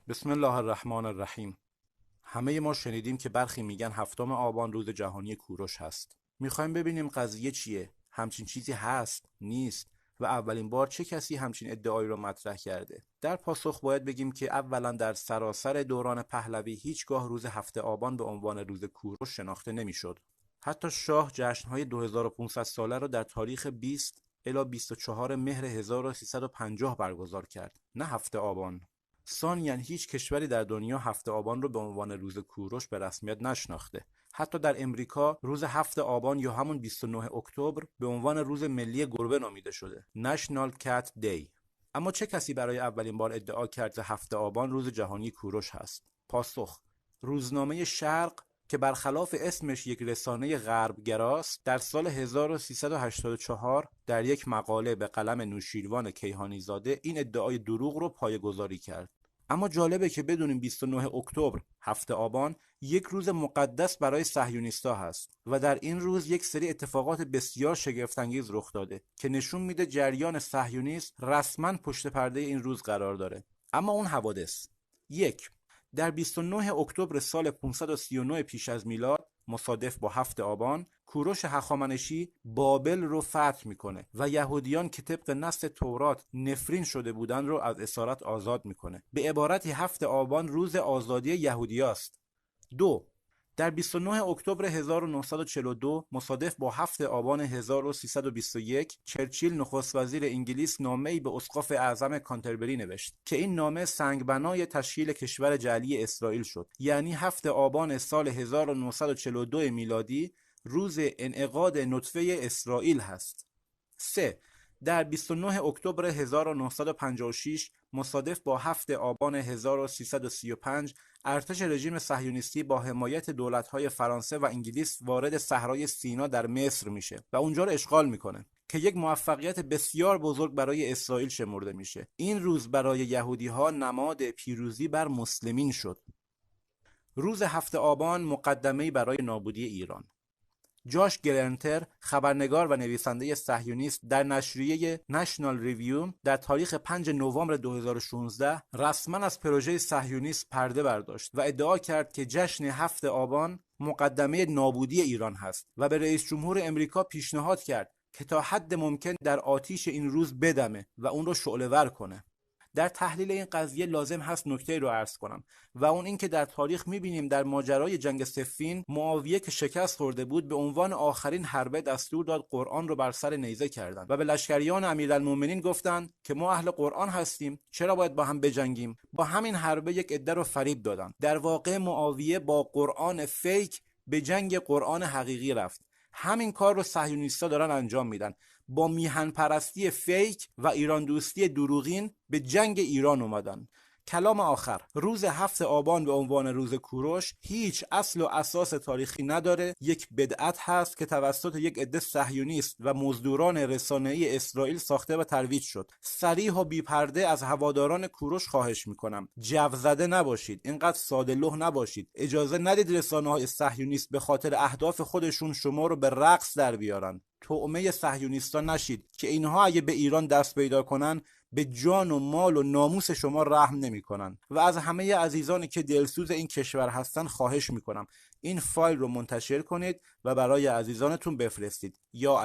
بسم الله الرحمن الرحیم. همه ما شنیدیم که برخی میگن هفتم آبان روز جهانی کوروش هست. میخوایم ببینیم قضیه چیه؟ همچین چیزی هست؟ نیست؟ و اولین بار چه کسی همچین ادعایی رو مطرح کرده؟ در پاسخ باید بگیم که اولا در سراسر دوران پهلوی هیچگاه روز هفت آبان به عنوان روز کوروش شناخته نمیشد. حتی شاه جشن‌های 2500 ساله را در تاریخ 20 الی 24 مهر 1350 برگزار کرد، نه هفت آبان. ثانیاً هیچ کشوری در دنیا هفت آبان رو به عنوان روز کوروش به رسمیت نشناخته. حتی در امریکا روز هفت آبان یا همون 29 اکتبر به عنوان روز ملی گربه نامیده شده، National Cat Day. اما چه کسی برای اولین بار ادعا کرد که هفت آبان روز جهانی کوروش هست؟ پاسخ: روزنامه شرق که برخلاف اسمش یک رسانه غربگراست، در سال 1384 در یک مقاله به قلم نوشیروان کیهانی زاده این ادعای دروغ رو پایه‌گذاری کرد. اما جالبه که بدونیم 29 اکتبر هفت آبان یک روز مقدس برای صهیونیست‌ها هست و در این روز یک سری اتفاقات بسیار شگفت‌انگیز رخ داده که نشون میده جریان صهیونیست رسما پشت پرده این روز قرار داره. اما اون حوادث: یک، در 29 اکتبر سال 539 پیش از میلاد، مصادف با هفت آبان، کوروش هخامنشی بابل رو فتح میکنه و یهودیان که طبق نص تورات نفرین شده بودن رو از اسارت آزاد میکنه. به عبارتی هفت آبان روز آزادی یهودیاست. دو، در 29 اکتبر 1942 مصادف با هفت آبان 1321 چرچیل نخست وزیر انگلیس نامه‌ای به اسقف اعظم کانتربری نوشت که این نامه سنگبنای تشکیل کشور جعلی اسرائیل شد. یعنی هفت آبان سال 1942 میلادی روز انعقاد نطفه اسرائیل هست. 3. در 29 اکتبر 1956 مصادف با هفت آبان 1335 ارتش رژیم صهیونیستی با حمایت دولت‌های فرانسه و انگلیس وارد صحرای سینا در مصر میشه و اونجا رو اشغال میکنه که یک موفقیت بسیار بزرگ برای اسرائیل شمرده میشه. این روز برای یهودی‌ها نماد پیروزی بر مسلمین شد. روز هفت آبان مقدمه‌ای برای نابودی ایران. جاش گلنتر، خبرنگار و نویسنده صهیونیست، در نشریه نشنال ریویو در تاریخ 5 نوامبر 2016 رسما از پروژه صهیونیست پرده برداشت و ادعا کرد که جشن هفت آبان مقدمه نابودی ایران هست و به رئیس جمهور امریکا پیشنهاد کرد که تا حد ممکن در آتیش این روز بدمه و اون رو شعله‌ور کنه. در تحلیل این قضیه لازم هست نکته رو عرض کنم و اون این که در تاریخ میبینیم در ماجرای جنگ صفین معاویه که شکست خورده بود به عنوان آخرین حربه دستور داد قرآن رو بر سر نیزه کردن و به لشکریان امیرالمومنین گفتن که ما اهل قرآن هستیم، چرا باید با هم بجنگیم؟ با همین حربه یک عده رو فریب دادن. در واقع معاویه با قرآن فیک به جنگ قرآن حقیقی رفت. همین کار رو صهیونیست‌ها دارن انجام میدن. با میهن پرستی فیک و ایران دوستی دروغین به جنگ ایران اومدن. کلام آخر: روز هفت آبان به عنوان روز کوروش هیچ اصل و اساس تاریخی نداره، یک بدعت هست که توسط یک عده صهیونیست و مزدوران رسانه‌ای اسرائیل ساخته و ترویج شد. صریح و بی‌پرده از هواداران کوروش خواهش میکنم جو زده نباشید، اینقدر ساده لوح نباشید. اجازه ندید رسانه‌های صهیونیست به خاطر اهداف خودشون شما رو به رقص در بیارن. طعمه صهیونیستا نشید که اینها اگه به ایران دست پیدا کنن به جان و مال و ناموس شما رحم نمی‌کنن. و از همه عزیزانی که دلسوز این کشور هستن خواهش میکنم این فایل رو منتشر کنید و برای عزیزانتون بفرستید. یا